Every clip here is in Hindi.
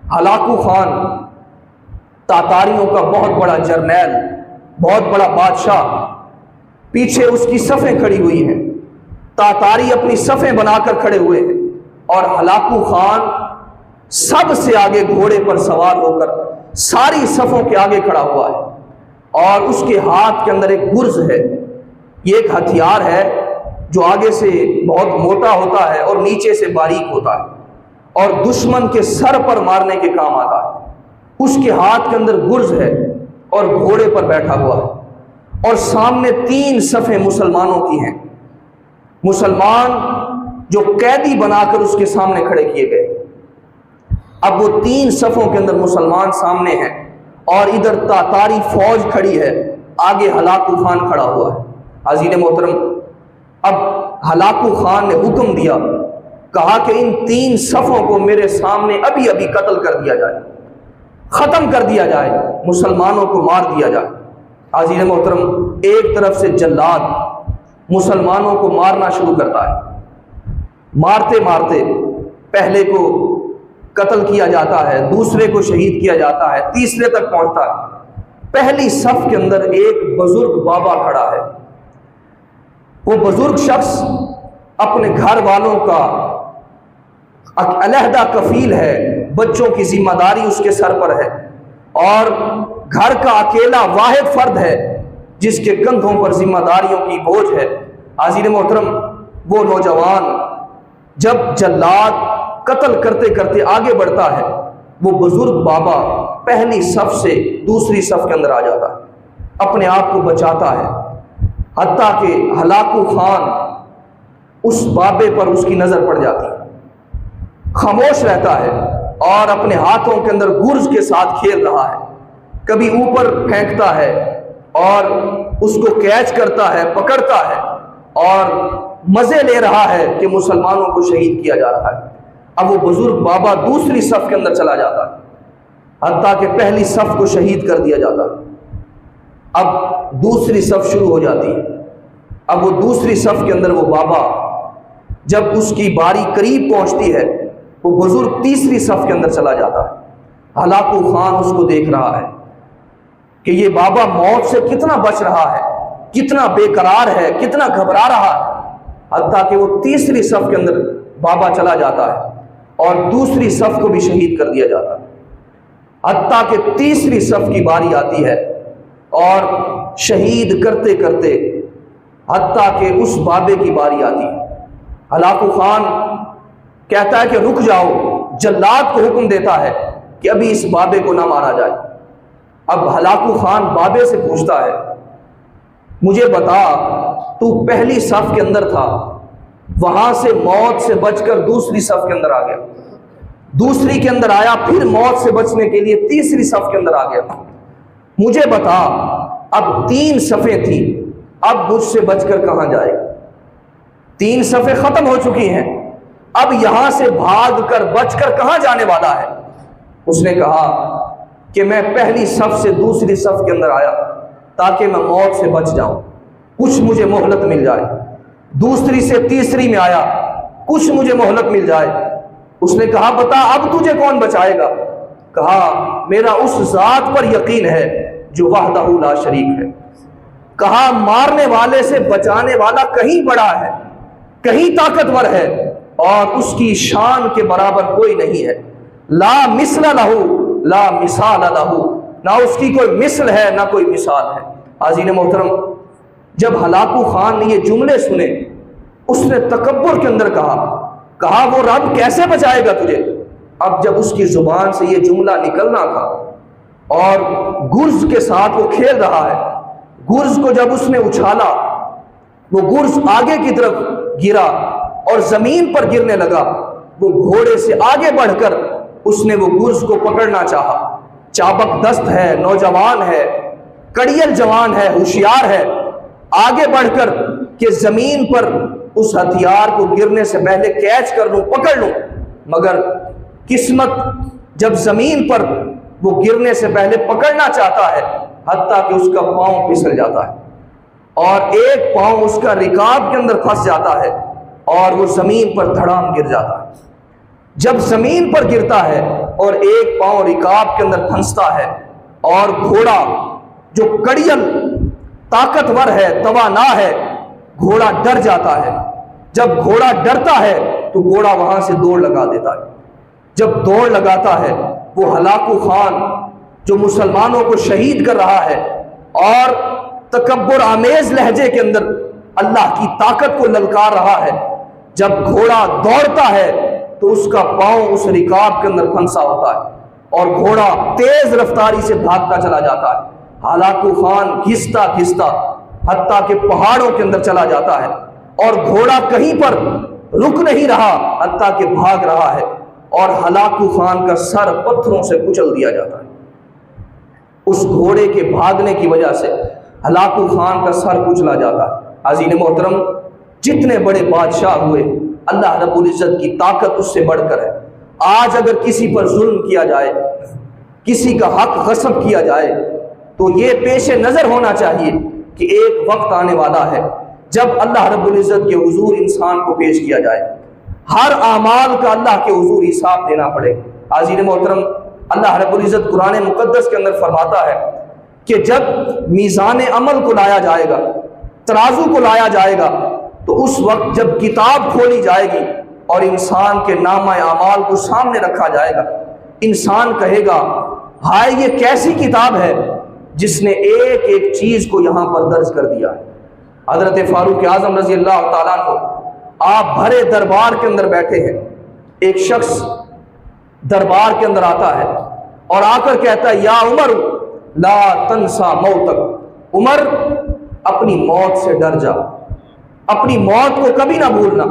हलाकू खान तातारियों का बहुत बड़ा जर्नैल, बहुत बड़ा बादशाह, पीछे उसकी सफ़ें खड़ी हुई हैं। तातारी अपनी सफ़ें बनाकर खड़े हुए हैं और हलाकू खान सबसे आगे घोड़े पर सवार होकर सारी सफ़ों के आगे खड़ा हुआ है और उसके हाथ के अंदर एक गुर्ज है। ये एक हथियार है जो आगे से बहुत मोटा होता है और नीचे से बारीक होता है और दुश्मन के सर पर मारने के काम आता है। उसके हाथ के अंदर गुर्ज है और घोड़े पर बैठा हुआ है और सामने 3 सफ़ें मुसलमानों की हैं। मुसलमान जो कैदी बनाकर उसके सामने खड़े किए गए। अब वो 3 सफ़ों के अंदर मुसलमान सामने हैं और इधर तातारी फौज खड़ी है, आगे हलाकू खान खड़ा हुआ है। हाज़रीन मोहतरम, अब हलाकू खान ने हुक्म दिया, कहा कि इन 3 सफ़ों को मेरे सामने अभी अभी कत्ल कर दिया जाए, ख़त्म कर दिया जाए, मुसलमानों को मार दिया जाए। हाज़रीन मोहतरम, एक तरफ से जल्लाद मुसलमानों को मारना शुरू करता है। मारते मारते पहले को कत्ल किया जाता है, दूसरे को शहीद किया जाता है, तीसरे तक पहुंचता है। पहली सफ के अंदर एक बुजुर्ग बाबा खड़ा है। वो बुजुर्ग शख्स अपने घर वालों का अलहदा कफील है, बच्चों की जिम्मेदारी उसके सर पर है और घर का अकेला वाहिद फर्द है जिसके कंधों पर जिम्मेदारियों की बोझ है। हाज़रीन मोहतरम, वो नौजवान जब जल्लाद कत्ल करते करते आगे बढ़ता है, वो बुजुर्ग बाबा पहली सफ से दूसरी सफ के अंदर आ जाता है, अपने आप को बचाता है। हत्ता कि हलाकू खान उस बाबे पर उसकी नजर पड़ जाती है, खामोश रहता है और अपने हाथों के अंदर गुर्ज के साथ खेल रहा है। कभी ऊपर फेंकता है और उसको कैच करता है, पकड़ता है और मजे ले रहा है कि मुसलमानों को शहीद किया जा रहा है। अब वो बुजुर्ग बाबा दूसरी सफ के अंदर चला जाता है, हत्ता कि पहली सफ को शहीद कर दिया जाता है। अब दूसरी सफ शुरू हो जाती है। अब वो दूसरी सफ के अंदर वो बाबा, जब उसकी बारी करीब पहुंचती है, वो बुजुर्ग तीसरी सफ के अंदर चला जाता है। हलाकू खान उसको देख रहा है कि ये बाबा मौत से कितना बच रहा है, कितना बेकरार है, कितना घबरा रहा है। हत्ता कि वो तीसरी सफ के अंदर बाबा चला जाता है और दूसरी सफ को भी शहीद कर दिया जाता है। हत्ता कि तीसरी सफ की बारी आती है और शहीद करते करते हत्ता कि उस बाबे की बारी आती है। हलाकू खान कहता है कि रुक जाओ, जल्लाद को हुक्म देता है कि अभी इस बाबे को ना मारा जाए। अब हलाकू खान बाबे से पूछता है, मुझे बता, तू पहली सफ के अंदर था, वहां से मौत से बचकर दूसरी सफ के अंदर आ गया, दूसरी के अंदर आया, फिर मौत से बचने के लिए तीसरी सफ के अंदर आ गया। मुझे बता, अब 3 सफ़ें थी, अब मुझसे बचकर कहां जाएगा? 3 सफ़ें खत्म हो चुकी हैं, अब यहां से भागकर बचकर कहां जाने वाला है? उसने कहा कि मैं पहली सफ से दूसरी सफ के अंदर आया ताकि मैं मौत से बच जाऊं, कुछ मुझे मोहलत मिल जाए। दूसरी से तीसरी में आया, कुछ मुझे मोहलत मिल जाए। उसने कहा, बता अब तुझे कौन बचाएगा? कहा, मेरा उस जात पर यकीन है जो वहदहू ला शरीक है। कहा, मारने वाले से बचाने वाला कहीं बड़ा है, कहीं ताकतवर है और उसकी शान के बराबर कोई नहीं है। ला मिस्ल लहू ला मिसाल लहू, ना उसकी कोई मिसल है ना कोई मिसाल है। हाज़रीन मोहतरम, जब हलाकू खान ने ये जुमले सुने, उसने तकब्बुर के अंदर कहा वो रब कैसे बचाएगा तुझे? अब जब उसकी जुबान से ये जुमला निकलना था और गुर्ज के साथ वो खेल रहा है, गुर्ज को जब उसने उछाला, वो गुर्ज आगे की तरफ गिरा और जमीन पर गिरने लगा। वो घोड़े से आगे बढ़कर उसने वो गुर्ज को पकड़ना चाहा। चाबक दस्त है, नौजवान है, कड़ियल जवान है, होशियार है, आगे बढ़कर कि जमीन पर उस हथियार को गिरने से पहले कैच कर लूं, पकड़ लूं, मगर किस्मत जब जमीन पर वो गिरने से पहले पकड़ना चाहता है, हत्ता कि उसका पांव फिसल जाता है और एक पांव उसका रिकाब के अंदर फंस जाता है और वो जमीन पर धड़ाम गिर जाता है। जब जमीन पर गिरता है और एक पांव रिकाब के अंदर फंसता है, और घोड़ा जो कड़ियल ताकतवर है, तवाना है, घोड़ा डर जाता है। जब घोड़ा डरता है तो घोड़ा वहां से दौड़ लगा देता है। जब दौड़ लगाता है, वो हलाकू खान जो मुसलमानों को शहीद कर रहा है और तकब्बुर आमेज लहजे के अंदर अल्लाह की ताकत को ललकार रहा है, जब घोड़ा दौड़ता है तो उसका पांव उस रिकाब के अंदर फंसा होता है और घोड़ा तेज रफ्तारी से भागता चला जाता है। हलाकू खान घिसता घिसता हत्ता के पहाड़ों के अंदर चला जाता है और घोड़ा कहीं पर रुक नहीं रहा, हत्ता के भाग रहा है और हलाकू खान का सर पत्थरों से कुचल दिया जाता है। उस घोड़े के भागने की वजह से हलाकू खान का सर कुचला जाता है। अज़ीज़ मोहतरम, जितने बड़े बादशाह हुए, अल्लाह रब्बुल इज्जत की ताकत उससे बढ़कर है। आज अगर किसी पर जुल्म किया जाए, किसी का हक गस्ब किया जाए, तो ये पेशे नजर होना चाहिए कि एक वक्त आने वाला है जब अल्लाह रब्बुल इज्जत के हुजूर इंसान को पेश किया जाए। हर आमाल का अल्लाह के हुजूर हिसाब देना पड़ेगा। अज़ीज़ मोहतरम, अल्लाह रब्बुल इज्जत कुरान मुकद्दस के अंदर फरमाता है कि जब मीज़ान अमल को लाया जाएगा, तराजू को लाया जाएगा, तो उस वक्त जब किताब खोली जाएगी और इंसान के नामा अमाल को सामने रखा जाएगा, इंसान कहेगा, हाय ये कैसी किताब है जिसने एक एक चीज को यहां पर दर्ज कर दिया है। हजरत फारूक आजम रजी अल्लाह तआला अन्हु, आप भरे दरबार के अंदर बैठे हैं, एक शख्स दरबार के अंदर आता है और आकर कहता है, या उमर ला तंसा मौतक, उमर अपनी मौत से डर जा, अपनी मौत को कभी ना भूलना।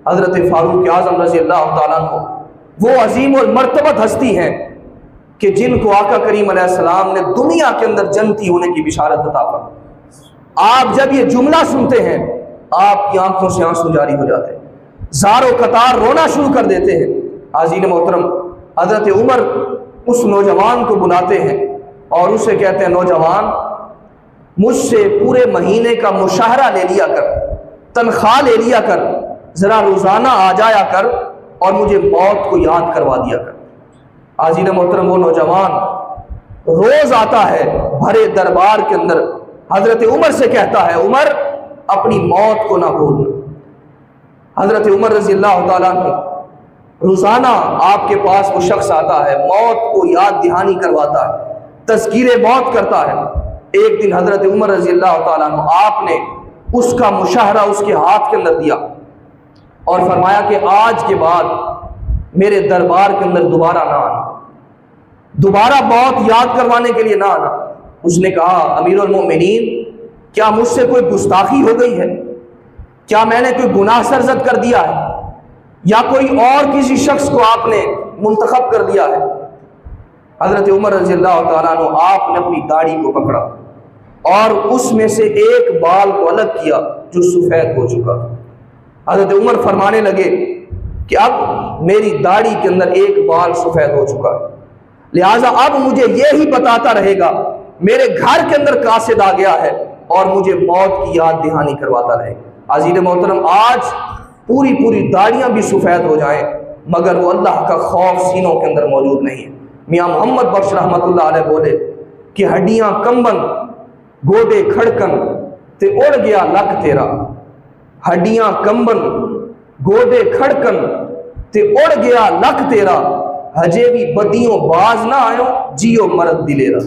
हजरत फारूक आजम रजी अल्लाह तआला अन्हु वो अजीम और मर्तबत हस्ती हैं कि जिनको आका करीम अलैहिस्सलाम ने दुनिया के अंदर जन्नती होने की बिशारत अता फरमाई। आप जब ये जुमला सुनते हैं, आपकी आंखों से आंसू जारी हो जाते हैं, ज़ारो कतार रोना शुरू कर देते हैं। अज़ीज़ मोहतरम, हजरत उमर उस नौजवान को बुलाते हैं और उसे कहते हैं, नौजवान, मुझसे पूरे महीने का मुशाहरा ले लिया कर, तनख्वाह ले लिया कर, जरा रोजाना आ जाया कर और मुझे मौत को याद करवा दिया कर। अज़ीज़ मोहतरम, वो नौजवान रोज आता है, भरे दरबार के अंदर हजरत उमर से कहता है, उमर अपनी मौत को ना भूलना। हजरत उमर रज़ी अल्लाह तआला अन्हु रोजाना आपके पास वो शख्स आता है, मौत को याद दहानी करवाता है, तज़कीरे मौत करता है। एक दिन हजरत उमर रज़ी अल्लाह तआला अन्हु, आपने उसका मुशाहरा उसके हाथ के अंदर दिया और फरमाया कि आज के बाद मेरे दरबार के अंदर दोबारा ना आना, दोबारा मौत याद करवाने के लिए ना आना। उसने कहा, अमीरुल मोमिनीन, क्या मुझसे कोई गुस्ताखी हो गई है? क्या मैंने कोई गुनाह सरजद कर दिया है या कोई और किसी शख्स को आपने मुंतखब कर दिया है? हजरत उमर रज़ी अल्लाह तआला अन्हु, आपने अपनी दाढ़ी को पकड़ा और उसमें से एक बाल को अलग किया जो सफेद हो चुका। हजरत उमर फरमाने लगे कि अब मेरी दाढ़ी के अंदर एक बाल सफेद हो चुका, लिहाजा अब मुझे ये ही बताता रहेगा, मेरे घर के अंदर कासिद आ गया है और मुझे मौत की याद दहानी करवाता रहेगा। अज़ीज़ मोहतरम, आज पूरी पूरी दाढ़ियां भी सफेद हो जाएं मगर वो अल्लाह का खौफ सीनों के अंदर मौजूद नहीं है। मियाँ मोहम्मद बख्श रहमतुल्लाह अलैह बोले कि हड्डियां कंबन, गोडे खड़कन ते उड़ गया लक तेरा, हड्डियां कंबन, गोडे खड़कन ते उड़ गया लक तेरा, हजे भी बदियों बाज ना आयो, जियो मरद दिलेरा।